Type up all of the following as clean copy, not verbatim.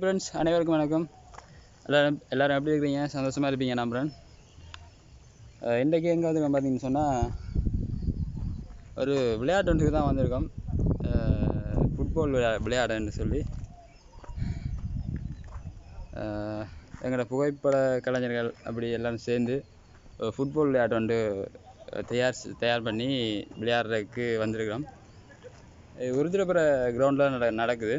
Friends, அனைவருக்கும் வணக்கம். எல்லோரும் எப்படி இருக்கிறீங்க? சந்தோஷமாக இருப்பீங்க நம்புகிறேன். இன்றைக்கி எங்கே வந்துருக்கோம் பார்த்தீங்கன்னு சொன்னால், ஒரு விளையாட்டு ஒன்றுக்கு தான் வந்திருக்கோம். ஃபுட்பால் விளையாடுன்னு சொல்லி எங்களோட புகைப்பட கலைஞர்கள் அப்படி எல்லோரும் சேர்ந்து ஃபுட்பால் விளையாட்டு ஒன்று தயார் பண்ணி விளையாடுறதுக்கு வந்திருக்கிறோம். உருதுரப்புற கிரவுண்டில் நடக்குது.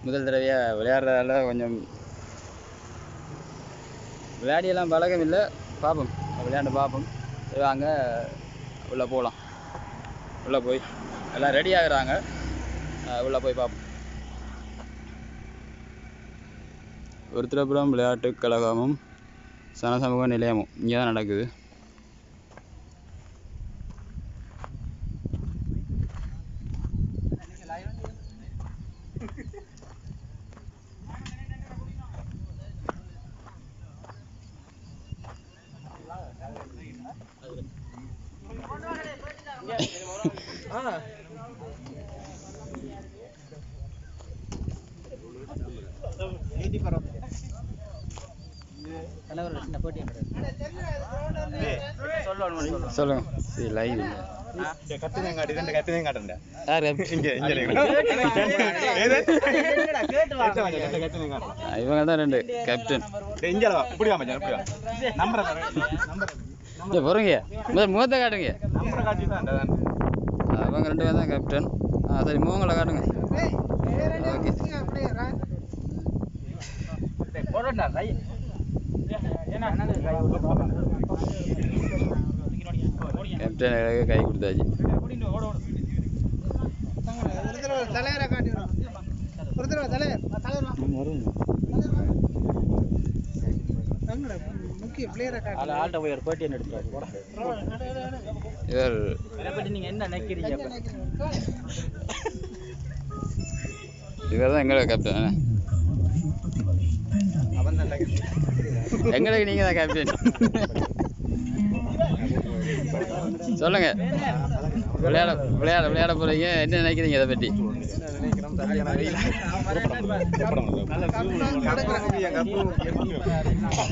முதல் தடவையாக விளையாடுறதால கொஞ்சம் விளையாடியெல்லாம் பழக்கம் இல்லை. பார்ப்போம், விளையாண்டு பார்ப்போம். வாங்க உள்ளே போகலாம். உள்ளே போய் எல்லாம் ரெடி ஆகுறாங்க. உள்ளே போய் பார்ப்போம். உருத்திரபுரம் விளையாட்டு கழகமும் சனசமூக நிலையமும் இங்கே தான் நடக்குது. சொல்லுங்க. லைவ் இவங்க தான் ரெண்டு கேப்டன். பொறுங்க, முகத்தை காட்டுங்க. அவங்க ரெண்டு பேர் தான் கேப்டன். சரி, முகங்களை காட்டுங்க. ஓகே, கேப்டன் கை கொடுத்தாச்சு. இவர் தான் எங்களோட கேப்டன். எங்களுக்கு நீங்க தான் கேப்டன். சொல்லுங்க, விளையாட போறீங்க, என்ன நினைக்கிறீங்க இதை பற்றி?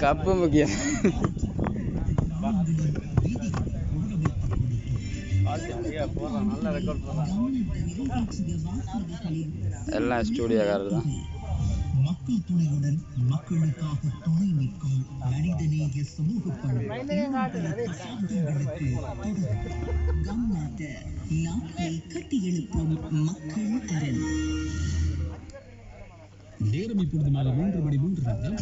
கப்பு முக்கியம். எல்லாம் ஸ்டூடியோக்காரர் தான். மக்கள் துணையுடன் மக்களுக்காக துணை நிற்கும் மனிதநேய சமூக நாட்டை கட்டி எழுப்பும் மக்கள் அரண். நேரம் இப்பொழுது மாலை 3:03.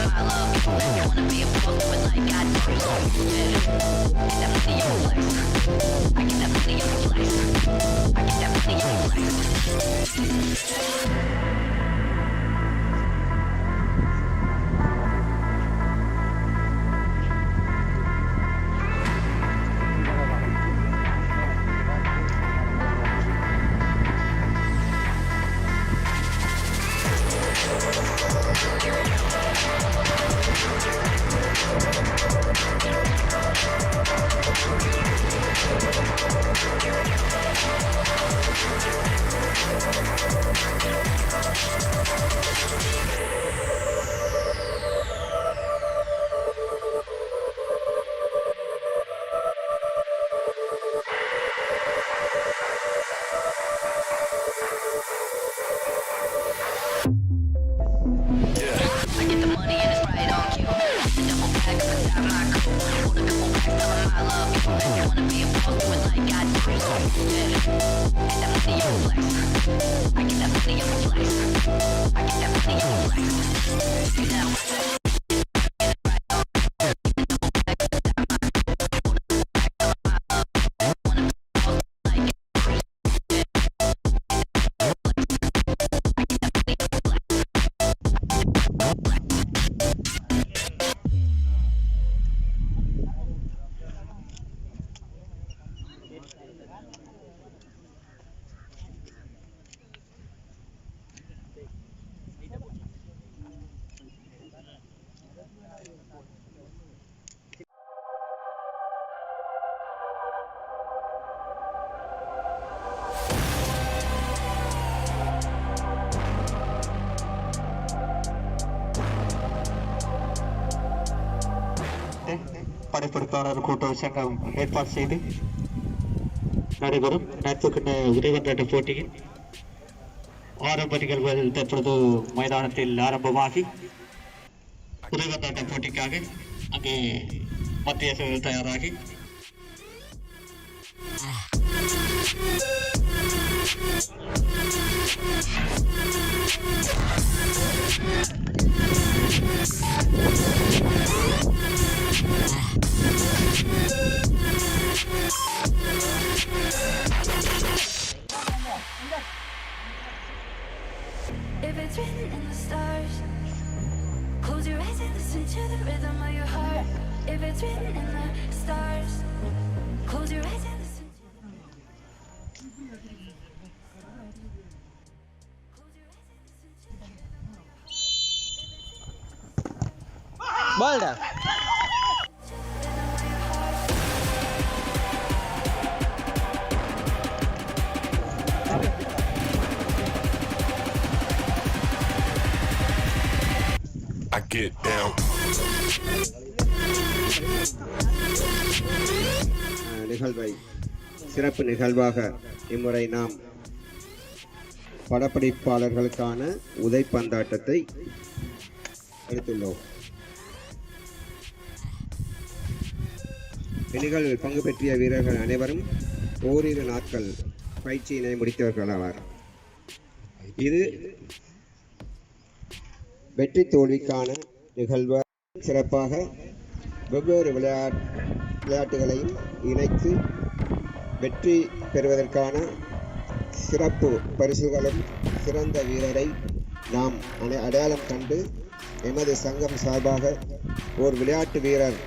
my love. If you wanna be a boss, do it like I do. Yeah, get that money on flex. I get that money on flex. I get that money on flex. படைப்பிடிப்பாளர் கூட்ட சங்கம் ஏற்பாடு செய்து நடைபெறும் நட்புக்கிட்ட உதயவந்தாட்ட போட்டியில் ஆரம்ப நிகழ்வுகள் தற்பொழுது மைதானத்தில் ஆரம்பமாகி உதயவந்தாட்ட போட்டிக்காக அங்கே மத்திய சூழல் தயாராகி If it's written in the stars, close your eyes and listen to the rhythm of your heart. If it's written in the stars, close your eyes and listen to Balda. I get down. நிகழ்வை சிறப்பு நிகழ்வாக இம்முறை நாம் படப்பிடிப்பாளர்களுக்கான உதைப்பந்தாட்டத்தை எடுத்துள்ளோம். இந்நிகழ்வில் பங்கு பெற்றிய வீரர்கள் அனைவரும் ஓரிரு நாட்கள் பயிற்சியினை முடித்தவர்களாவார். இது வெற்றி தோல்விக்கான நிகழ்வு சிறப்பாக வெவ்வேறு விளையாட்டுகளையும் இணைத்து வெற்றி பெறுவதற்கான சிறப்பு பரிசுகளும் சிறந்த வீரரை நாம் அடையாளம் கண்டு எமது சங்கம் சார்பாக ஒரு விளையாட்டு வீரர்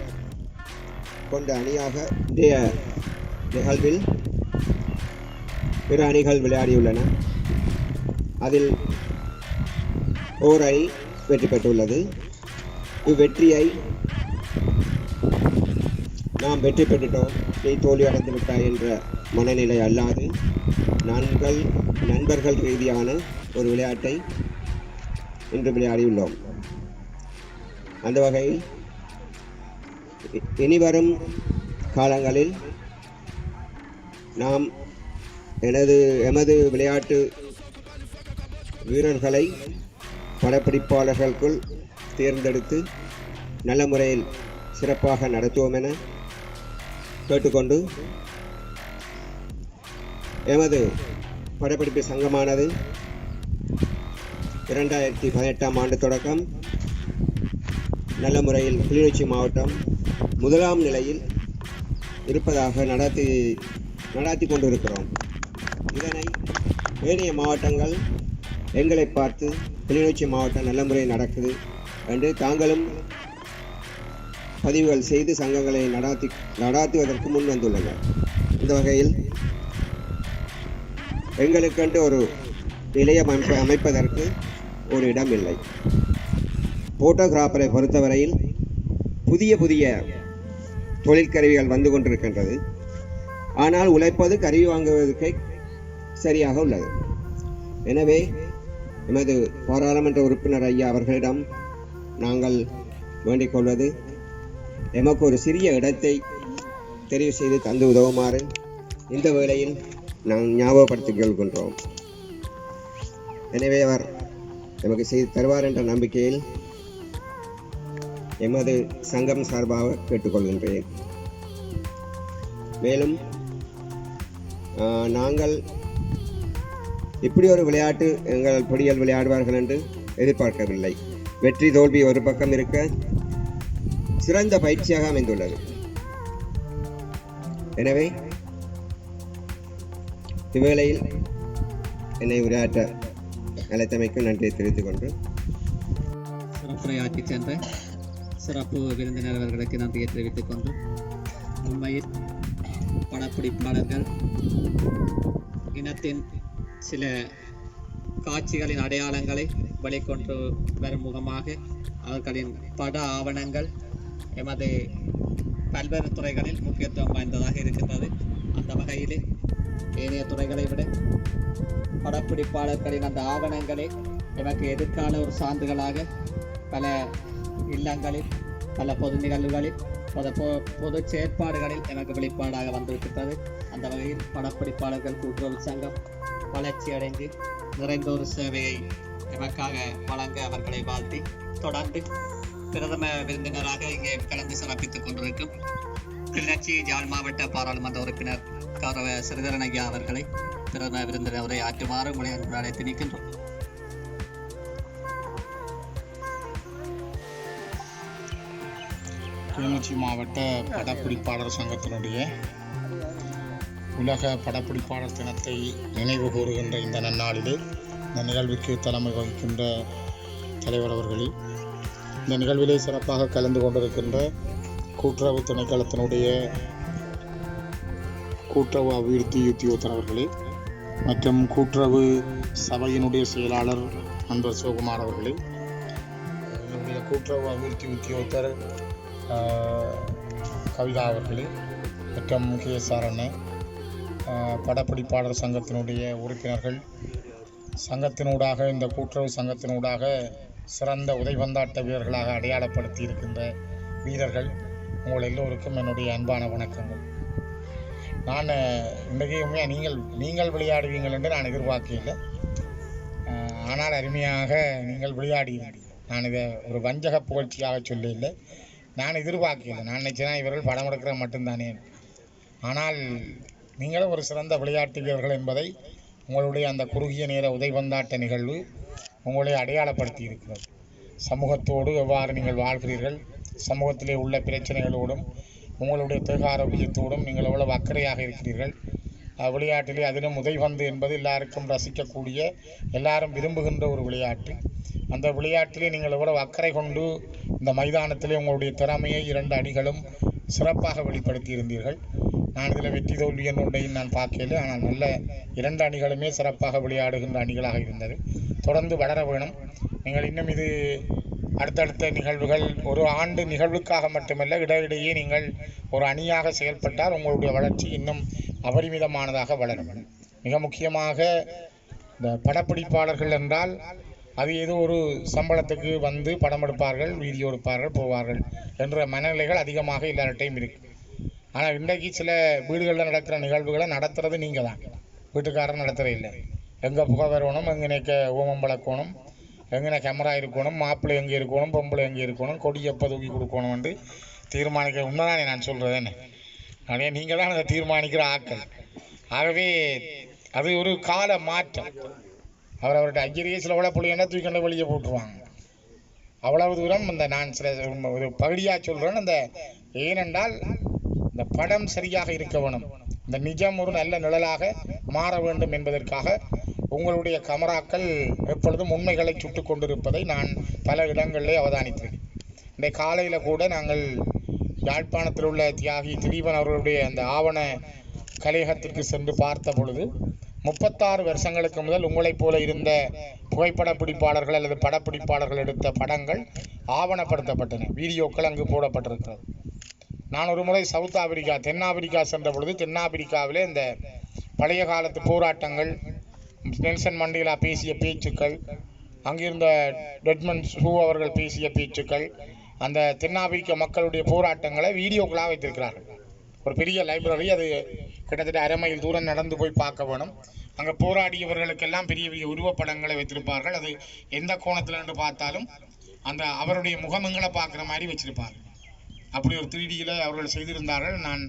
கொண்ட அணியாக இன்றைய நிகழ்வில் பிற அணிகள் விளையாடியுள்ளன. அதில் ஓர் அணி வெற்றி பெற்றுள்ளது. இவ்வெற்றியை நாம் வெற்றி பெற்றுட்டோம், நீ தோல்வி அடைந்து விட்டாய் என்ற மனநிலை அல்லாது நண்பர்கள் ரீதியான ஒரு விளையாட்டை இன்று விளையாடியுள்ளோம். அந்த வகையில் இனிவரும் காலங்களில் நாம் எமது விளையாட்டு வீரர்களை படப்பிடிப்பாளர்களுக்குள் தேர்ந்தெடுத்து நல்ல முறையில் சிறப்பாக நடத்துவோம் என கேட்டுக்கொண்டு, எமது படப்பிடிப்பு சங்கமானது 2018 ஆண்டு தொடக்கம் நல்ல முறையில் கிளிநொச்சி மாவட்டம் முதலாம் நிலையில் இருப்பதாக நடாத்தி கொண்டிருக்கிறோம். இதனை ஏனைய மாவட்டங்கள் எங்களை பார்த்து கிளிநொச்சி மாவட்டம் நல்ல முறையில் நடக்குது என்று தாங்களும் பதிவுகள் செய்து சங்கங்களை நடாத்துவதற்கு முன் வந்துள்ளனர். இந்த வகையில் எங்களுக்கென்று ஒரு நிலையம் அமைப்பதற்கு ஒரு இடம் இல்லை. போட்டோகிராஃபரை பொறுத்தவரையில் புதிய தொழிற்கருவிகள் வந்து கொண்டிருக்கின்றது. ஆனால் உழைப்பது கருவி வாங்குவதற்கு சரியாக உள்ளது. எனவே எமது பாராளுமன்ற உறுப்பினர் ஐயா அவர்களிடம் நாங்கள் வேண்டிக் கொள்வது, எமக்கு ஒரு சிறிய இடத்தை தெரிவு செய்து தந்து உதவுமாறு இந்த வேளையில் நாங்கள் ஞாபகப்படுத்திக் கொள்கின்றோம். எனவே அவர் எமக்கு செய்து தருவார் என்ற நம்பிக்கையில் எமது சங்கம் சார்பாக கேட்டுக்கொள்கின்றேன். மேலும் நாங்கள் இப்படி ஒரு விளையாட்டு எங்கள் பொடிகள் விளையாடுவார்கள் என்று எதிர்பார்க்கவில்லை. வெற்றி தோல்வி ஒரு பக்கம் இருக்க சிறந்த பயிற்சியாக அமைந்துள்ளது. எனவே இவ்வேளையில் என்னை உரையாற்ற அழைத்தமைக்கு நன்றியை தெரிவித்துக் கொண்டு சிறப்புரையாற்றி சென்ற சிறப்பு விருந்தினர் அவர்களுக்கு நன்றியை தெரிவித்துக் கொண்டு, உண்மையில் படப்பிடிப்பாளர்கள் இனத்தின் சில காட்சிகளின் அடையாளங்களை வெளிக்கொண்டு வரும் முகமாக அவர்களின் பட ஆவணங்கள் எமது பல்வேறு துறைகளில் முக்கியத்துவம் வாய்ந்ததாக இருக்கின்றது. அந்த வகையிலே ஏனைய துறைகளை விட படப்பிடிப்பாளர்களின் அந்த ஆவணங்களே எமக்கு எதிர்கால ஒரு சான்றுகளாக பல இல்லங்களில், பல பொது நிகழ்வுகளில், பொது செயற்பாடுகளில் எனக்கு வெளிப்பாடாக வந்துவிட்டது. அந்த வகையில் படப்பிடிப்பாளர்கள் கூட்டுறவு சங்கம் வளர்ச்சி அடைந்து நிறைந்த ஒரு சேவையை எமக்காக வழங்க அவர்களை வாழ்த்தி, தொடர்ந்து பிரதம விருந்தினராக இங்கே கலந்து சிறப்பித்துக் கொண்டிருக்கும் கிளிநொச்சி யாழ் மாவட்ட பாராளுமன்ற உறுப்பினர் கௌரவ ஸ்ரீதரன் ஐயா அவர்களை பிரதம விருந்தினர் உரை ஆற்றுமாறு உங்களை அழைத்து நிற்கின்றோம். கிளிநொச்சி மாவட்ட படப்பிடிப்பாளர் சங்கத்தினுடைய உலக படப்பிடிப்பாளர் தினத்தை நினைவு கூறுகின்ற இந்த நன்னாளிலே இந்த நிகழ்வுக்கு தலைமை வகிக்கின்ற தலைவர் அவர்களே, இந்த நிகழ்விலே சிறப்பாக கலந்து கொண்டிருக்கின்ற கூட்டுறவு திணைக்களத்தினுடைய கூட்டுறவு அபிவிருத்தி உத்தியோகத்தர் அவர்களே மற்றும் கூட்டுறவு சபையினுடைய செயலாளர் நண்பர் சிவகுமார் அவர்களே, என்னுடைய கூட்டுறவு அபிவிருத்தி உத்தியோகத்தர் கவிதா அவர்களே மற்றும் KSR அண்ணன், படப்பிடிப்பாளர் சங்கத்தினுடைய உறுப்பினர்கள், சங்கத்தினூடாக இந்த கூட்டுறவு சங்கத்தினூடாக சிறந்த உதைபந்தாட்ட வீரர்களாக அடையாளப்படுத்தி இருக்கின்ற வீரர்கள், உங்கள் எல்லோருக்கும் என்னுடைய அன்பான வணக்கங்கள். நான் இன்றைக்கு நீங்கள் விளையாடுவீங்கள் என்று நான் எதிர்பார்க்கவில்லை. ஆனால் அருமையாக நீங்கள் விளையாடுவீர்கள். நான் இதை ஒரு வஞ்சக புகழ்ச்சியாக சொல்லவில்லை, நான் எதிர்பார்க்கவில்லை. நான் நினைச்சேன் இவர்கள் படம் எடுக்கிற மட்டும்தானே. ஆனால் நீங்களும் ஒரு சிறந்த விளையாட்டு வீரர்கள் என்பதை உங்களுடைய அந்த குறுகிய நேர உதைபந்தாட்ட நிகழ்வு உங்களை அடையாளப்படுத்தி இருக்கிறது. சமூகத்தோடு எவ்வாறு நீங்கள் வாழ்கிறீர்கள், சமூகத்திலே உள்ள பிரச்சனைகளோடும் உங்களுடைய தேக ஆரோக்கியத்தோடும் நீங்கள் எவ்வளவு அக்கறையாக இருக்கிறீர்கள். விளையாட்டிலே அதிலும் உதைபந்து என்பது எல்லாருக்கும் ரசிக்கக்கூடிய, எல்லாரும் விரும்புகின்ற ஒரு விளையாட்டு. அந்த விளையாட்டிலே நீங்கள் எவ்வளவு அக்கறை கொண்டு இந்த மைதானத்திலே உங்களுடைய திறமையை 2 அணிகளும் சிறப்பாக வெளிப்படுத்தி இருந்தீர்கள். நான் இதில் வெற்றி தோல்வி என்னுடைய நான் பார்க்கல. ஆனால் நல்ல 2 அணிகளுமே சிறப்பாக விளையாடுகின்ற அணிகளாக இருந்தது. தொடர்ந்து வளர வேணும். நீங்கள் இன்னும் இது அடுத்தடுத்த நிகழ்வுகள் ஒரு ஆண்டு நிகழ்வுக்காக மட்டுமல்ல, இடையிடையே நீங்கள் ஒரு அணியாக செயல்பட்டால் உங்களுடைய வளர்ச்சி இன்னும் அபரிமிதமானதாக வளரும். மிக முக்கியமாக இந்த படப்பிடிப்பாளர்கள் என்றால் அது ஏதோ ஒரு சம்பளத்துக்கு வந்து படம் எடுப்பார்கள், வீடியோ எடுப்பார்கள், போவார்கள் என்ற மனநிலைகள் அதிகமாக எல்லார்ட்டையும் இருக்குது. ஆனால் இன்றைக்கு சில வீடுகளில் நடக்கிற நிகழ்வுகளை நடத்துறது நீங்கள் தான், வீட்டுக்காரர் நடத்துகிற இல்லை. எங்கே புகை வரணும், எங்கே ஓமம் வளர்க்கணும், எங்கே கேமரா இருக்கணும், மாப்பிள்ளை எங்கே இருக்கணும், பொம்பளை எங்கே இருக்கணும், கொடி எப்போ தூக்கி கொடுக்கணும் என்று தீர்மானிக்க உண்மைதானே நான் சொல்கிறேன்னு. அதே நீங்கள் தான் அதை தீர்மானிக்கிற ஆட்கள். ஆகவே அது ஒரு கால மாற்றம். அவருடைய ஐயரையே சில விட பிள்ளைங்கன்னா தூக்கி வெளியே போட்டுருவாங்க. அவ்வளவு தூரம் இந்த நான் சில ஒரு பகுதியாக சொல்கிறேன். அந்த ஏனென்றால் இந்த படம் சரியாக இருக்க வேணும், இந்த நிஜம் ஒரு நல்ல நிழலாக மாற வேண்டும் என்பதற்காக உங்களுடைய கேமராக்கள் எப்பொழுதும் உண்மைகளை சுட்டு கொண்டிருப்பதை நான் பல இடங்களிலே அவதானித்தேன். இந்த காலையில் கூட நாங்கள் யாழ்ப்பாணத்தில் உள்ள தியாகி திலீபன் அவர்களுடைய அந்த ஆவண கலையகத்திற்கு சென்று பார்த்த பொழுது 36 வருஷங்களுக்கு முதல் உங்களைப் போல இருந்த புகைப்பட பிடிப்பாளர்கள் அல்லது படப்பிடிப்பாளர்கள் எடுத்த படங்கள் ஆவணப்படுத்தப்பட்டன, வீடியோக்கள் அங்கு போடப்பட்டிருக்கிறது. நான் ஒரு முறை சவுத் ஆப்பிரிக்கா தென்னாப்பிரிக்கா சென்ற பொழுது தென்னாப்பிரிக்காவிலே இந்த பழைய காலத்து போராட்டங்கள், நெல்சன் மண்டேலா பேசிய பேச்சுக்கள், அங்கிருந்த டெட்மண்ட் ஹூ அவர்கள் பேசிய பேச்சுக்கள், அந்த தென்னாப்பிரிக்க மக்களுடைய போராட்டங்களை வீடியோக்களாக வைத்திருக்கிறார்கள். ஒரு பெரிய லைப்ரரி, அது கிட்டத்தட்ட 1/2 மைல் தூரம் நடந்து போய் பார்க்க வேணும். அங்கே போராடியவர்களுக்கெல்லாம் பெரிய பெரிய உருவப்படங்களை வைத்திருப்பார்கள். அது எந்த கோணத்தில் என்று பார்த்தாலும் அந்த அவருடைய முகமங்களை பார்க்குற மாதிரி வச்சிருப்பார்கள். அப்படி ஒரு 3Dயில் அவர்கள் செய்திருந்தார்கள். நான்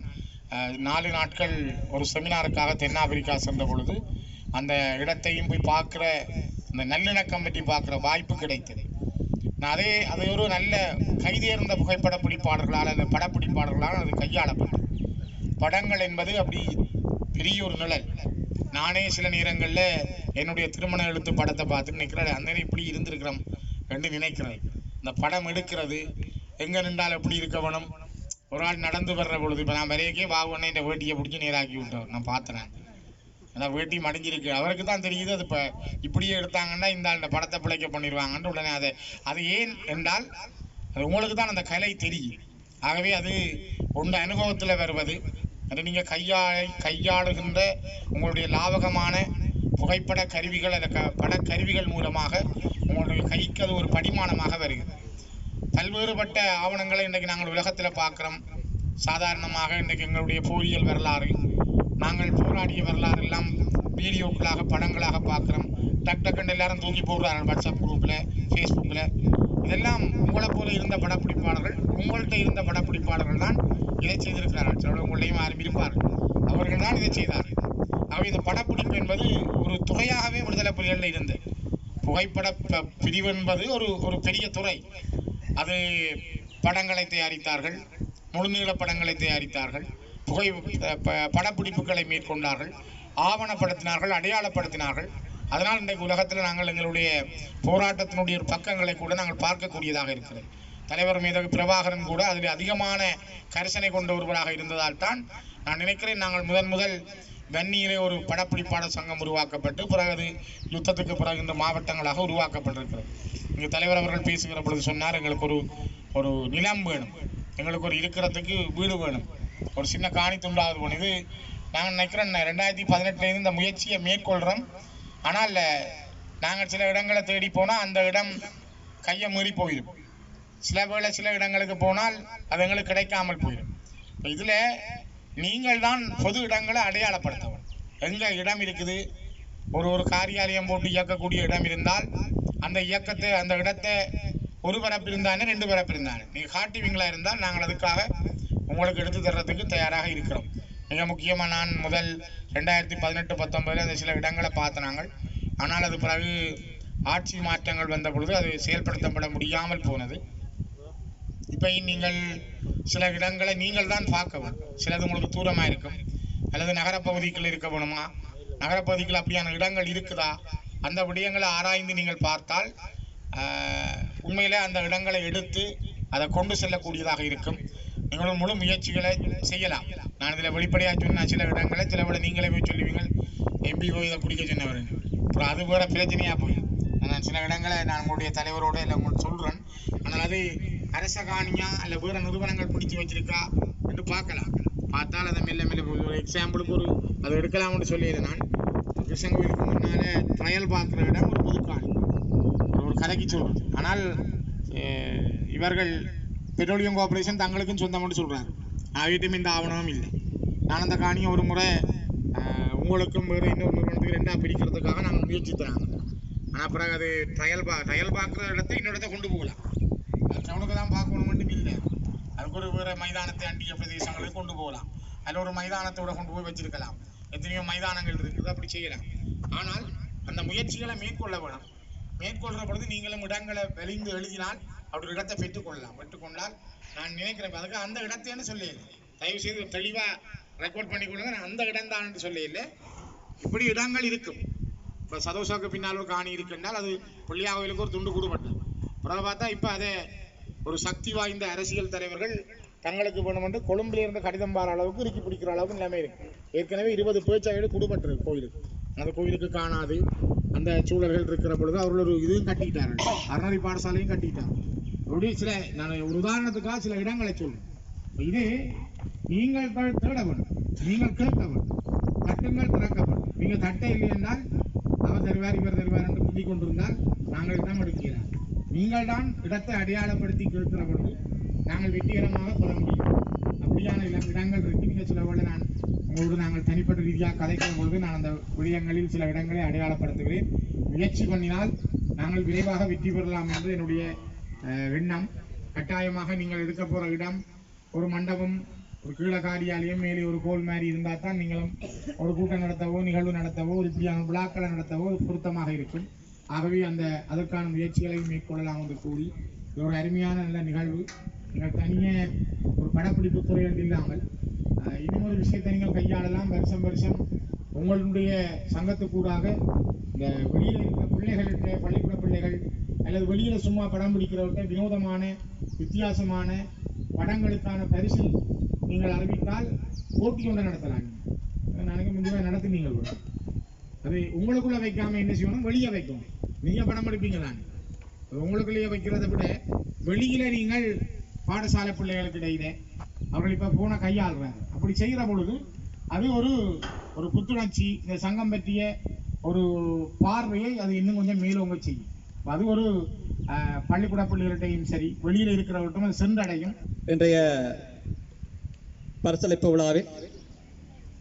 4 நாட்கள் ஒரு செமினாருக்காக தென்னாப்பிரிக்கா சென்ற பொழுது அந்த இடத்தையும் போய் பார்க்குற, அந்த நல்லிணக்கம் பற்றி பார்க்குற வாய்ப்பு கிடைத்தது. நான் அதை ஒரு நல்ல கைதேர்ந்த புகைப்பட பிடிப்பாளர்களால் அல்லது படப்பிடிப்பாளர்களால் அது கையாளப்பட்டது. படங்கள் என்பது அப்படி பெரிய ஒரு நிழல். நானே சில நேரங்களில் என்னுடைய திருமண எழுத்து படத்தை பார்த்து நிற்கிறேன், அந்த நேரம் இப்படி இருந்திருக்கிறோம் என்று நினைக்கிறேன். இந்த படம் எடுக்கிறது எங்கே நின்றால் எப்படி இருக்க வேணும். ஒரு ஆள் நடந்து வர்ற பொழுது, இப்போ நான் வரையக்கே வாகுவனே இந்த வேட்டியை பிடிச்சி நேராக்கி விட்டவர் நான் பார்த்தேன். ஏன்னா வேட்டி மடிஞ்சிருக்கு, அவருக்கு தான் தெரியுது அது இப்போ இப்படியே எடுத்தாங்கன்னா இந்த படத்தை பிழைக்க பண்ணிடுவாங்கன்னு. உடனே அது ஏன் என்றால் அது உங்களுக்கு தான் அந்த கலை தெரியும். ஆகவே அது உண்ட அனுபவத்தில் வருவது, அது நீங்கள் கையாளுகின்ற உங்களுடைய லாபகமான புகைப்பட கருவிகள், அந்த படக்கருவிகள் மூலமாக உங்களுடைய கைக்கு அது ஒரு படிமானமாக வருகிறது. பல்வேறுபட்ட ஆவணங்களை இன்றைக்கு நாங்கள் உலகத்தில் பார்க்குறோம். சாதாரணமாக இன்றைக்கு எங்களுடைய போரியல் வரலாறு, நாங்கள் போராடிய வரலாறு எல்லாம் வீடியோக்களாக படங்களாக பார்க்குறோம். டக்குன்னு எல்லாரும் தூக்கி போடுறார்கள் வாட்ஸ்அப் குரூப்பில், ஃபேஸ்புக்கில். இதெல்லாம் உங்களை போல இருந்த படப்பிடிப்பாளர்கள், உங்கள்கிட்ட இருந்த படப்பிடிப்பாளர்கள் தான் இதை செய்திருக்கிறார்கள். சில உங்களையும் யாரும் இருப்பார்கள், அவர்கள் தான் இதை செய்தார்கள். ஆகவே இந்த படப்பிடிப்பு என்பது ஒரு துறையாகவே விடுதலை புலிகளில் இருந்தது. புகைப்பட பிரிவு என்பது ஒரு பெரிய துறை. அது படங்களை தயாரித்தார்கள், முழுநீள படங்களை தயாரித்தார்கள், படப்பிடிப்புகளை மேற்கொண்டார்கள், ஆவணப்படுத்தினார்கள், அடையாளப்படுத்தினார்கள். அதனால் இன்றைக்கு உலகத்தில் நாங்கள் எங்களுடைய போராட்டத்தினுடைய ஒரு பக்கங்களை கூட நாங்கள் பார்க்கக்கூடியதாக இருக்கிறது. தலைவர் மேதகு பிரபாகரன் கூட அதில் அதிகமான கரிசனை கொண்ட ஒருவராக இருந்ததால் தான் நான் நினைக்கிறேன் நாங்கள் முதல் வன்னியிலே ஒரு படப்பிடிப்பாளர் சங்கம் உருவாக்கப்பட்டு பிறகு அது யுத்தத்துக்கு பிறகு இந்த மாவட்டங்களாக உருவாக்கப்பட்டிருக்கிறது. இங்கே தலைவர் அவர்கள் பேசுகிற பொழுது சொன்னார், எங்களுக்கு ஒரு நிலம் வேணும், எங்களுக்கு ஒரு இருக்கிறதுக்கு வீடு வேணும், ஒரு சின்ன காணி துண்டாவது போன. இது நாங்கள் நினைக்கிறேன் 2018 இந்த முயற்சியை மேற்கொள்கிறோம். ஆனால் நாங்கள் சில இடங்களை தேடி போனால் அந்த இடம் கையை மீறி போயிடும். சில இடங்களுக்கு போனால் அது எங்களுக்கு கிடைக்காமல் போயிடும். இதில் நீங்கள் தான் பொது இடங்களை அடையாளப்படுத்தவும். எங்கே இடம் இருக்குது, ஒரு காரியாலயம் போட்டு இயக்கக்கூடிய இடம் இருந்தால் அந்த இடத்தை ஒரு பரப்பு இருந்தானே 2 பரப்பு இருந்தானே நீங்கள் காட்டுவீங்களா இருந்தால் நாங்கள் அதுக்காக உங்களுக்கு எடுத்து தர்றதுக்கு தயாராக இருக்கிறோம். மிக முக்கியமாக நான் முதல் 2018-19 அந்த சில இடங்களை பார்த்தனாங்கள். ஆனால் அது பிறகு ஆட்சி மாற்றங்கள் வந்த பொழுது அது செயல்படுத்தப்பட முடியாமல் போனது. இப்போ நீங்கள் சில இடங்களை நீங்கள் தான் பார்க்க வேண்டும். சிலது உங்களுக்கு தூரமாக இருக்கும், அல்லது நகரப்பகுதிகள் இருக்க வேணுமா, நகரப்பகுதிகள் அப்படியான இடங்கள் இருக்குதா, அந்த விடயங்களை ஆராய்ந்து நீங்கள் பார்த்தால் உண்மையிலே அந்த இடங்களை எடுத்து அதை கொண்டு செல்லக்கூடியதாக இருக்கும். நீங்களும் முழு முயற்சிகளை செய்யலாம். நான் இதில் வெளிப்படையாக சொன்ன சில இடங்களை சில விட நீங்களே போய் சொல்லுவீங்கள், எம்பி போய் இதை குடிக்க சொன்னவர், அப்புறம் அது வேறு பிரச்சனையாக போயிடும். நான் சில இடங்களை நான் உங்களுடைய தலைவரோடு இல்லை உங்களுக்கு சொல்கிறேன். ஆனால் அது அரச காணியா இல்லை வேறு நிறுவனங்கள் பிடிச்சி வச்சிருக்கா என்று பார்க்கலாம். பார்த்தால் அதை மெல்ல ஒரு எக்ஸாம்பிளுக்கு அதை எடுக்கலாம்னு சொல்லிடுறேன். நான் கிருஷ்ணங்கோயிலுக்கு முன்னால் ட்ரையல் பார்க்குற இடம் ஒரு புதுக்காணி, ஒரு கதைக்கு சொல்கிறது. ஆனால் இவர்கள் பெட்ரோலியம் கார்பரேஷன் தங்களுக்கும் சொந்தம்னு சொல்கிறாங்க. ஆகிட்டும் இந்த ஆவணமும் இல்லை. நான் அந்த காணியை ஒரு முறை உங்களுக்கும் வேறு இன்னொரு நிறுவனத்துக்கு 2ஆக பிரிக்கிறதுக்காக நாங்கள் முயற்சி தராங்க. ஆனால் பிறகு அது ட்ரையல் பார்க்குற இடத்தை இன்னொரு இடத்த கொண்டு போகலாம். டவுனுக்கு தான் பார்க்கணும் மட்டும் இல்லை, அதுக்கு ஒரு வேறு மைதானத்தை அண்டிய பிரதேசங்களுக்கு கொண்டு போகலாம். அதில் ஒரு மைதானத்தோடு கொண்டு போய் வச்சிருக்கலாம். எத்தனையோ மைதானங்கள் இருக்குது, அப்படி செய்யலாம். ஆனால் அந்த முயற்சிகளை மேற்கொள்ள வேணும். மேற்கொள்கிற பொழுது நீங்களும் இடங்களை வெளிந்து எழுதினால் அப்படி ஒரு இடத்தை பெற்றுக்கொண்டால் நான் நினைக்கிறேன் அதுக்கு அந்த இடத்தைன்னு சொல்லியது தயவு செய்து தெளிவாக ரெக்கார்ட் பண்ணி கொடுங்க. நான் அந்த இடம் தான் என்று சொல்லியில்லை, இப்படி இடங்கள் இருக்கும். இப்போ சதோசாவுக்கு பின்னால் ஒரு காணி இருக்குன்னால் அது பிள்ளையா கோயிலுக்கு ஒரு துண்டு கூடுபட்டது. அப்புறம் பார்த்தா இப்போ அதை ஒரு சக்தி வாய்ந்த அரசியல் தலைவர்கள் தங்களுக்கு வேணுமென்று கொழும்புல இருந்து கடிதம் பார அளவுக்கு இறுக்கி பிடிக்கிற அளவுக்கு நிலைமை இருக்கு. ஏற்கனவே 20 பேச்சாளர்கள் கூடுபட்டிருக்கு கோயிலுக்கு. அந்த கோயிலுக்கு காணாது அந்த சூழல்கள் இருக்கிற பொழுது அவர்கள் ஒரு இதுவும் கட்டிக்கிட்டார்கள், அறநெறி பாடசாலையும் கட்டிக்கிட்டாங்க. அப்படி சில நான் ஒரு உதாரணத்துக்காக சில இடங்களை சொல்லுவேன். இது நீங்கள் தேட வேண்டும், நீங்கள் கேட்க வேண்டும், தட்டுங்கள் திறக்கப்படும். நீங்கள் தட்டை இல்லை என்றால் அவர் தருவார் இவர் தருவார் என்று முந்திக் கொண்டிருந்தால் நாங்கள் இடம் எடுக்கிறார். நீங்கள் தான் இடத்தை அடையாளப்படுத்தி கேட்கிற பொழுது நாங்கள் வெற்றிகரமாக பெற முடியும். அப்படியான இடங்கள் இருக்கு. நீங்கள் சில வேளை நான் உங்களோடு நாங்கள் தனிப்பட்ட ரீதியாக கதைக்கும் பொழுது நான் அந்த விடயங்களில் சில இடங்களை அடையாளப்படுத்துகிறேன். முயற்சி பண்ணினால் நாங்கள் விரைவாக வெற்றி பெறலாம் என்று என்னுடைய எண்ணம். கட்டாயமாக நீங்கள் எடுக்க போகிற இடம் ஒரு மண்டபம், ஒரு கீழகாரியாலயம், மேலே ஒரு கோல் மாதிரி இருந்தால் தான் நீங்களும் ஒரு கூட்டம் நடத்தவோ நிகழ்வு நடத்தவோ ஒரு இப்படியான விழாக்களை நடத்தவோ பொருத்தமாக இருக்கும். ஆகவே அதற்கான முயற்சிகளை மேற்கொள்ளலாம் என்று கூறி இது ஒரு அருமையான நல்ல நிகழ்வு. நீங்கள் தனியே ஒரு படப்பிடிப்பு துறையில் இல்லாமல் இன்னும் ஒரு விஷயத்தை நீங்கள் கையாளலாம். வருஷம் உங்களுடைய சங்கத்துக்கூடாக இந்த வெளியில் இருக்கிற பிள்ளைகள்கிட்ட, பள்ளிக்கூட பிள்ளைகள் அல்லது வெளியில் சும்மா படம் பிடிக்கிறவர்கிட்ட வினோதமான வித்தியாசமான படங்களுக்கான பரிசு நீங்கள் அறிவித்தால் போட்டி ஒன்றை நடத்தலாம். நாளைக்கு முன்னாடி நடத்துனீங்க. அது உங்களுக்குள்ள வைக்காம என்ன செய்யணும், வெளியே வைக்கணும். நீங்கள் படம் எடுப்பீங்களான் உங்களுக்குள்ளேயே வைக்கிறத விட வெளியில நீங்கள் பாடசாலை பிள்ளைகளுக்கு இடையில அவர்கள் இப்போ போன கையாளுறாங்க. அப்படி செய்கிற பொழுது அது ஒரு புத்துணர்ச்சி, இந்த சங்கம் பற்றிய ஒரு பார்வையை அது இன்னும் கொஞ்சம் மேலோங்க செய்யும். அது ஒரு பள்ளிக்கூட பிள்ளைகள்கிட்டையும் சரி வெளியில் இருக்கிறவர்கிட்டும் அது சென்றடையும். இன்றைய பரிசளிப்பு விழாவில்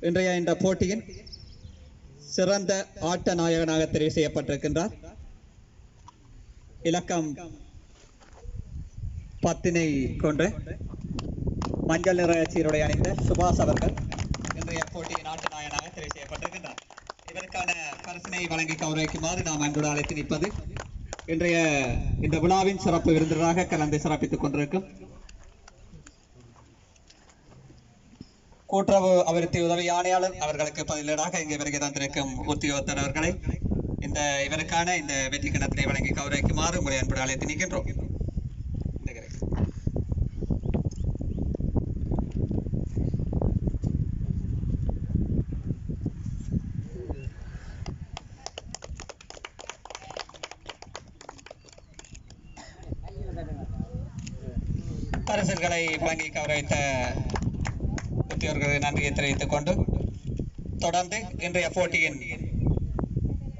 இன்றைய இந்த போட்டியின் சிறந்த ஆட்ட நாயகனாக தெரிவு செய்யப்பட்டிருக்கின்றார். இலக்கம் 10 கொண்டு மஞ்சள் நிற சீருடை அணிந்த சுபாஷ் அவர்கள் இன்றைய போட்டியின் ஆட்ட நாயகனாக தெரிவு செய்யப்பட்டிருக்கின்றார். இதற்கான பரிசினை வழங்கி கௌரவிக்குமாறு நாம் அன்போடு அழைத்து நிற்பது இன்றைய இந்த விழாவின் சிறப்பு விருந்தினராக கலந்து சிறப்பித்துக் கொண்டிருக்கும் கூட்டுறவு அபிவிருத்தி உதவி ஆணையாளர் அவர்களுக்கு பதிலீடாக இங்கே வருகை தந்திருக்கும் உத்தியோகத்தர் அவர்களை இவருக்கான இந்த வெற்றி கிணத்தினை வழங்கி கௌரவிக்குமாறு உங்களை அன்போடு அழைத்து நிற்கின்றோம். பரிசுகளை வழங்கி கௌரவித்த உத்தியோகர்களை நன்றியை தெரிவித்துக் கொண்டு தொடர்ந்து இன்றைய போட்டியின்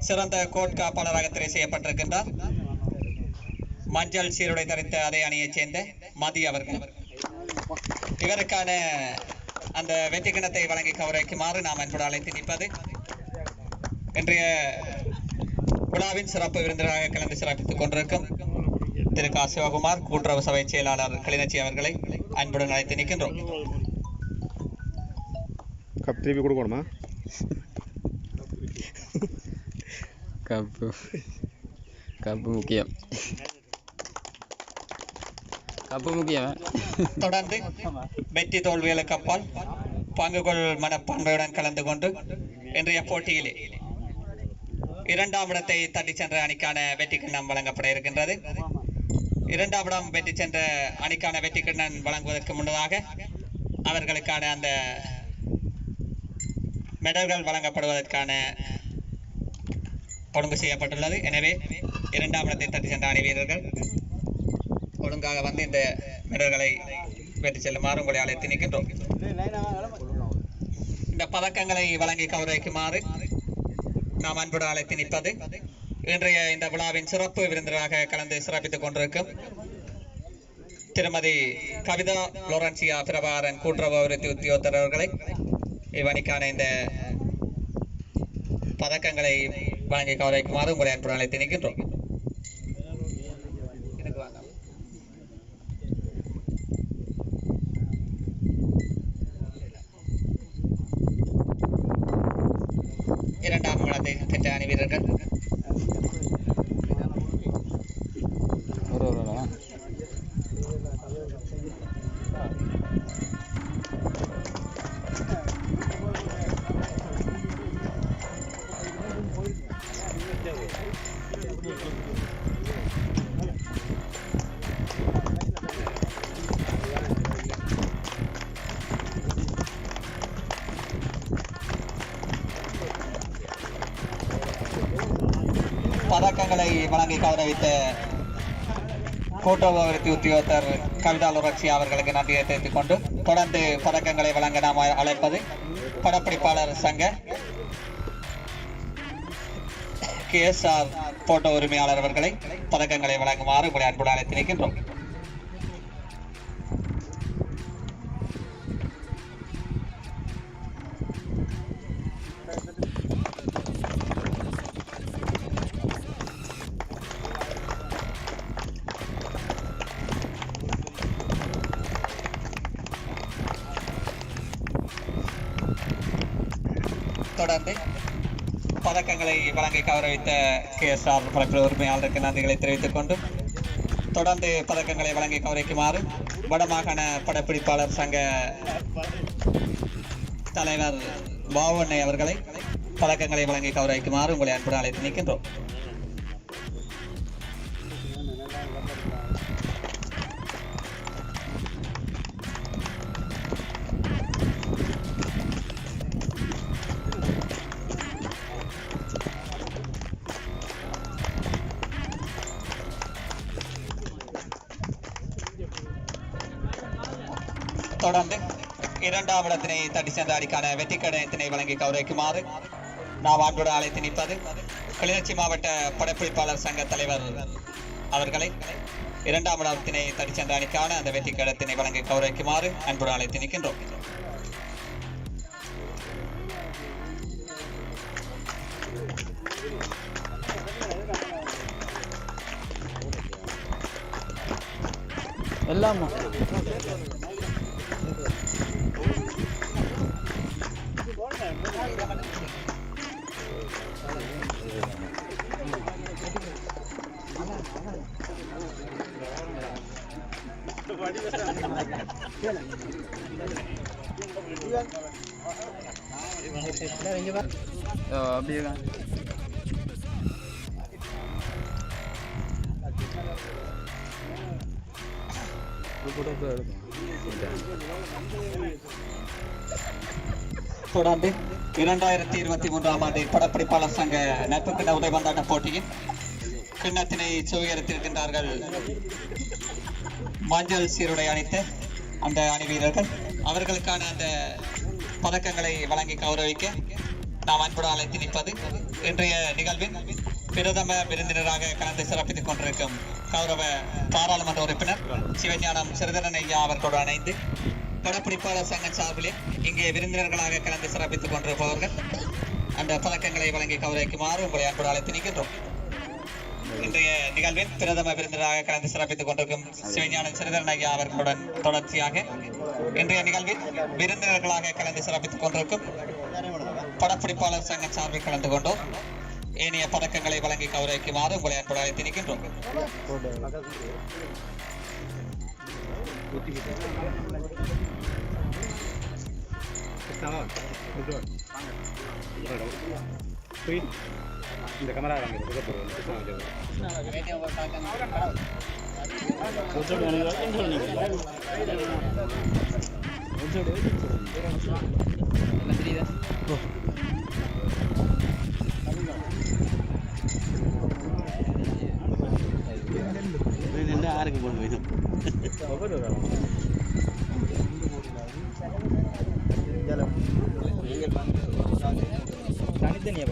சிறந்த கோட் காப்பாளராக தெரிவு செய்யப்பட்டிருக்கின்றார் மஞ்சள் சீருடை தரித்த அதே அணியைச் சேர்ந்த மதி அவர்கள். இவருக்கான அந்த வெற்றி கிணத்தை வழங்கி கௌரவிக்குமாறு நாம் அன்போடு அழைத்து நிற்பது இன்றைய விழாவின் சிறப்பு விருந்தினராக கலந்து சிறப்பித்துக் கொண்டிருக்கும் திரு கா சிவகுமார் கூட்டுறவு சபை செயலாளர் கிளிநொச்சி அவர்களை அன்புடன் அழைத்து நிற்கின்றோம். கப் திருப்பி கொடுக்கணுமா? கப்பு முக்கியம். தொடர்ந்து வெற்றி தோல்விகளுக்கு அப்பால் பங்குகொள் மனப்பான்மையுடன் கலந்து கொண்டு இன்றைய போட்டியிலே 2ஆம் இடத்தை தட்டி சென்ற அணிக்கான வெற்றி கிண்ணம் வழங்கப்பட இருக்கின்றது. 2ஆம் இடம் வெற்றி சென்ற அணிக்கான வெற்றி கிண்ணம் வழங்குவதற்கு முன்னதாக அவர்களுக்கான அந்த மெடல்கள் வழங்கப்படுவதற்கான ஒழுங்கு செய்யப்பட்டுள்ளது. எனவே 2ஆம் இடத்தை தட்டி சென்ற அணி வீரர்கள் ஒழுங்காக வந்து இந்த மெடல்களை வெற்றி செல்லுமாறு உங்களை அழைத்து நிற்கின்றோம். இந்த பதக்கங்களை வழங்கி கௌரவிக்குமாறு நாம் அன்புடன் அழைத்து நிற்பது இன்றைய இந்த விழாவின் சிறப்பு விருந்தினராக கலந்து சிறப்பித்துக் கொண்டிருக்கும் திருமதி கவிதா லோரன்சியா பிரபாகரன் கூட்டுறவு அபிவிருத்தி உத்தியோகத்தர் அவர்களை இவ்வணிக்கான இந்த பதக்கங்களை வழங்கி கௌரவிக்குமாறு உங்களை அன்புடன் அழைத்து நிற்கின்றோம். இரண்டாம் இடத்தை பெற்ற அணி வீரர்கள் பதக்கங்களை வழங்கி கௌரவித்த கூட்டுறவு அபிவிருத்தி உத்தியோகத்தர் கவிதா லுரட்சி அவர்களுக்கு நன்றியை தெரிவித்துக் கொண்டு தொடர்ந்து பதக்கங்களை வழங்க நாம் அழைப்பது படப்பிடிப்பாளர் சங்க KSR போட்டோ உரிமையாளர் அவர்களை பதக்கங்களை வழங்குமாறு உங்களை அன்புடன் அழைத்து நிற்கின்றோம். தொடர்ந்து பதக்கங்களை வழங்கி கௌரவித்த KSR படப்பிடிப்பு உரிமையாளருக்கு நன்றிகளை தெரிவித்துக் கொண்டு தொடர்ந்து பதக்கங்களை வழங்கி கௌரவிக்குமாறு வடமாகாண படப்பிடிப்பாளர் சங்க தலைவர் பாவண்ணை அவர்களை பதக்கங்களை வழங்கி கௌரவிக்குமாறு உங்களை அன்புடன் அழைத்து நிற்கின்றோம். தொடர்ந்து இரண்டாம் இடத்தினை தட்டி சென்ற அணிக்கான வெற்றி கடிதத்தினை வழங்கி கௌரவிக்குமாறு நாம் அன்புடன் அழைத்து நிற்பது கிளிநொச்சி மாவட்ட படப்பிடிப்பாளர் சங்க தலைவர் அவர்களை இரண்டாம் இடத்தினை தட்டி சென்ற அணிக்கான அந்த வெற்றி கடிதத்தினை வழங்கி கௌரவிக்குமாறு அன்புடன் அழைத்து நிற்கின்றோம். எல்லாமா அப்படியே தொடர்ந்து 2023ஆம் ஆண்டு படப்பிடிப்பாளர் சங்க நட்பு கிண்ண உதைபந்தாட்ட போட்டியில் கிண்ணத்தினை சுவீகரித்திருக்கின்றார்கள் மஞ்சள் சீருடை அணித்த அந்த அணி வீரர்கள். அவர்களுக்கான அந்த பதக்கங்களை வழங்கி கௌரவிக்க நாம் அன்புடன் அழைத்து நிற்பது இன்றைய நிகழ்வின் பிரதம விருந்தினராக கலந்து சிறப்பித்துக் கொண்டிருக்கும் கௌரவ பாராளுமன்ற உறுப்பினர் சிவஞானம் சிறிதரன் ஐயா அவர்களுடன் இணைந்து படப்பிடிப்பாளர் சங்கம் சார்பிலே இங்கே விருந்தினர்களாக கலந்து சிறப்பித்துக் கொண்டிருப்பவர்கள் அந்த பதக்கங்களை வழங்கி கௌரவிக்குமாறு உங்களை அன்புடன் அழைத்து நிற்கின்றோம். இன்றைய நிகழ்வின் பிரதம விருந்தினராக கலந்து சிறப்பித்துக் கொண்டிருக்கும் சிவஞானம் சிறிதரன் ஐயா அவர்களுடன் தொடர்ச்சியாக இன்றைய நிகழ்வில் விருந்தினர்களாக கலந்து சிறப்பித்துக் கொண்டிருக்கும் படப்பிடிப்பாளர் சங்கம் சார்பில் கலந்து கொண்டோம் ஏனைய பதக்கங்களை வழங்கி கௌரவிக்குமாறு உங்களை அன்புடன் அழைத்து நிற்கின்றோம். இந்த கேமரா யாருக்கு போன தனித்தனியா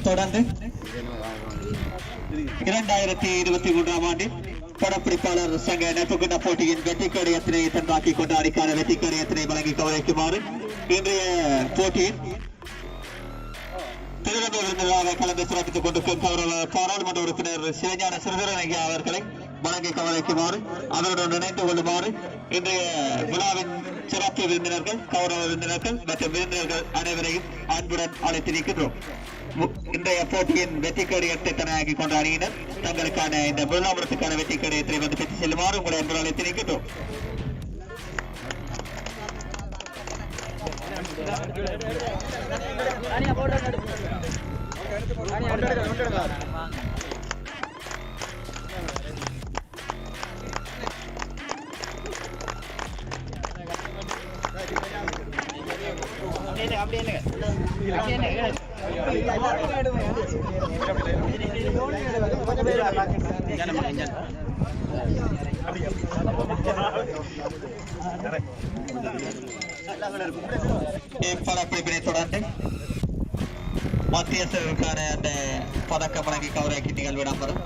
தொடர்ந்து 2023ஆம் ஆண்டில் படப்பிடிப்பாளர் சங்க நட்புக்குண்ட போட்டியின் வெற்றிக்கடியத்தினை தந்தாக்கி கொண்டாடிக்கான வெற்றிக்கடியத்தினை வழங்கி கௌரவிக்குமாறு இன்றைய போட்டியின் திருநெல்வேலி விருந்தினராக கலந்து சிறப்பித்துக் கொண்டிருக்கும் கௌரவ பாராளுமன்ற உறுப்பினர் சிவஞான சிறிதரன் ஐயா அவர்களை வழங்கி கௌரவிக்குமாறு அவருடன் இணைந்து கொள்ளுமாறு இன்றைய விழாவின் சிறப்பு விருந்தினர்கள் கௌரவ விருந்தினர்கள் மற்றும் விருந்தினர்கள் அனைவரையும் அன்புடன் அழைத்திருக்கின்றோம். இன்றைய போட்டியின் வெற்றிக்கடியத்தை தனியாக்கி கொண்ட அணியினர் தங்களுக்கான இந்த விழாமரத்துக்கான வெற்றிக்கடியத்தை வந்து பெற்று செல்லுமாறு உங்களை அன்புடன் அழைத்திருக்கின்றோம். படப்பிடிப்பினை தொடர்ந்து மத்திய அரசுக்கான அந்த பதக்கம் வழங்கி கௌரவிக்கும் நிகழ்வு இடம்பெறும்.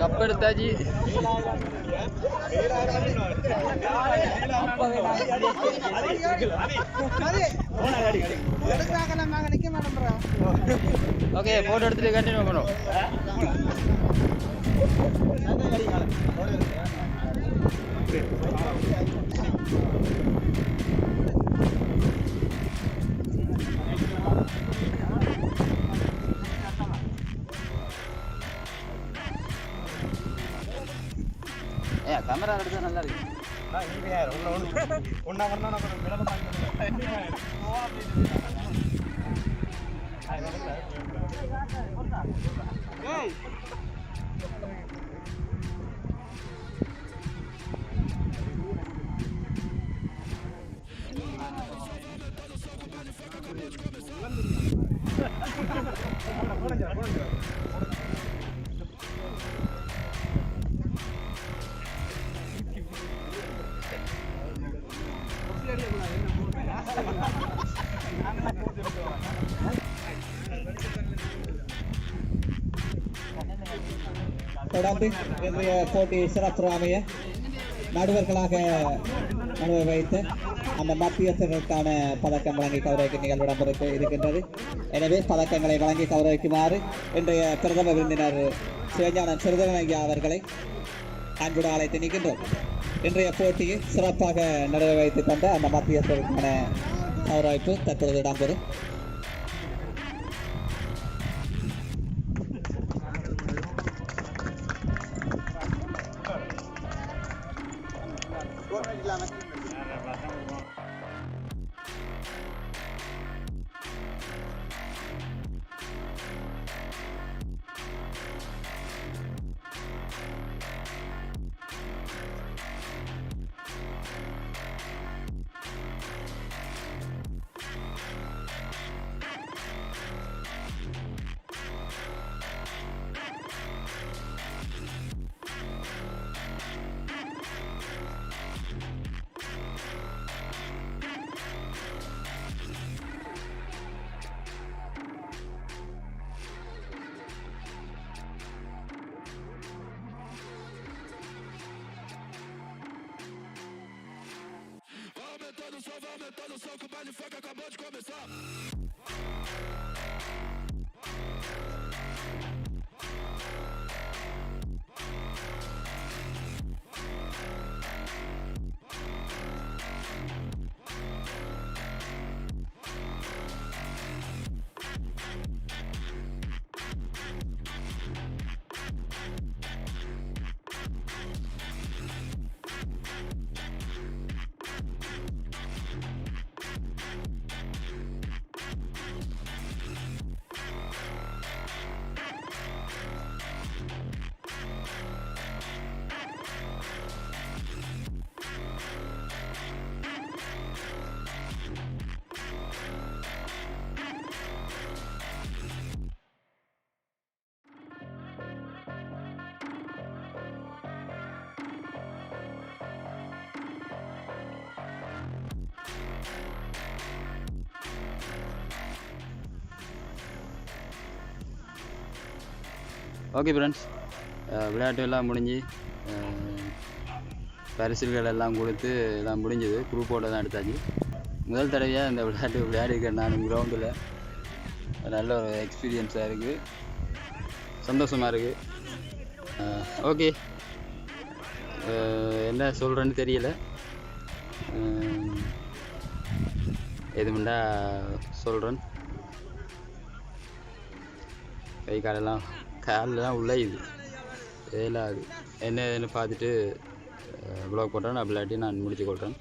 கப்படுத்தாஜி ஓகே போட்டோ எடுத்துட்டு கண்டினியூ பண்ணுவோம். கேமரா எடுத்தா நல்லா இருக்கு. தொடர்ந்து இன்றைய போட்டி சிறப்பு அமைய நடுவர்களாக நடுவை வைத்து அந்த மத்தியஸ்தர்களுக்கான பதக்கம் வழங்கி கௌரவிக்கும் நிகழ்வு இருக்கின்றது. எனவே பதக்கங்களை வழங்கி கௌரவிக்குமாறு இன்றைய பிரதம விருந்தினர் சிவஞானம் சிறுதரன் ஐயா அவர்களை அன்புடன் அழைத்து நிற்கின்றோம். இன்றைய போட்டியை சிறப்பாக நடுவை வைத்து தந்த அந்த மத்தியஸ்தர்களுக்கான கௌரவிப்பு தற்பொழுது இடம்பெறும். Aumentando o som que o baile funk acabou de começar. Okay friends, விளையாட்டு எல்லாம் முடிஞ்சு பரிசுகள் எல்லாம் கொடுத்து எல்லாம் முடிஞ்சது. குரூப்போடு தான் எடுத்தாச்சு. முதல் தடவையாக இந்த விளையாட்டு விளையாடிருக்கேன் நான் கிரவுண்டில். நல்ல ஒரு எக்ஸ்பீரியன்ஸாக இருக்குது, சந்தோஷமாக இருக்குது. ஓகே, என்ன சொல்கிறேன்னு தெரியல. எதுமுண்டா சொல்கிறேன். கை காலெல்லாம் உள்ளது வேலாது என்னன்னு பார்த்துட்டு ப்ளாக் போட்டேன். அப்படி இல்லாட்டி நான் முடிச்சு கொள்கிறேன்.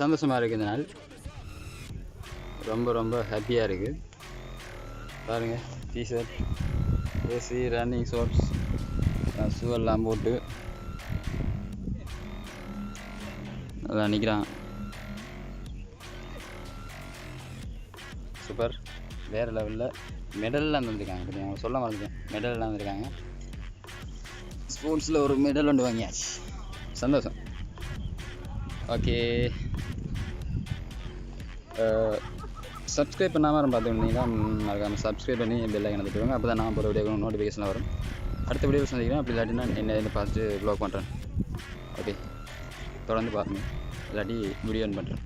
சந்தோஷமாக இருக்குது. இந்த நாள் ரொம்ப ரொம்ப ஹாப்பியாக இருக்குது. பாருங்கள், T shirt, AC, running shorts, shoe எல்லாம் போட்டு நல்லா நிற்கிறான். சூப்பர், வேறு லெவலில். மெடல்லாம் தந்துருக்காங்க. பற்றி அவங்க சொல்ல மறந்துட்டேன். மெடல்லாம் வந்திருக்காங்க. ஸ்போர்ட்ஸில் ஒரு மெடல் ஒன்று வாங்கியாச்சு. சந்தோஷம். ஓகே, சப்ஸ்கிரைப் பண்ணாமல் பார்த்துக்கிட்டீங்கன்னா மறக்காமல் சப்ஸ்கிரைப் பண்ணி பெல் ஐக்கனை தட்டுவாங்க. அப்போ தான் நான் போகிற வீடியோ நோட்டிஃபிகேஷன் வரும். அடுத்த வீடியோ சந்திக்கிறேன். அப்படி இல்லாட்டி நான் என்ன பார்த்துட்டு ப்ளாக் பண்ணுறேன். ஓகே, தொடர்ந்து பாருங்க. இல்லாட்டி வீடியோ ஆன் பண்ணுறேன்.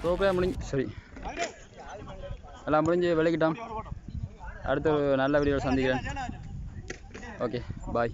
ப்ரோக்ராம் முடிஞ்சு எல்லாம் முடிஞ்சு விளக்கிட்டோம். அடுத்த ஒரு நல்ல வீடியோவில் சந்திக்கிறேன். ஓகே, பாய்.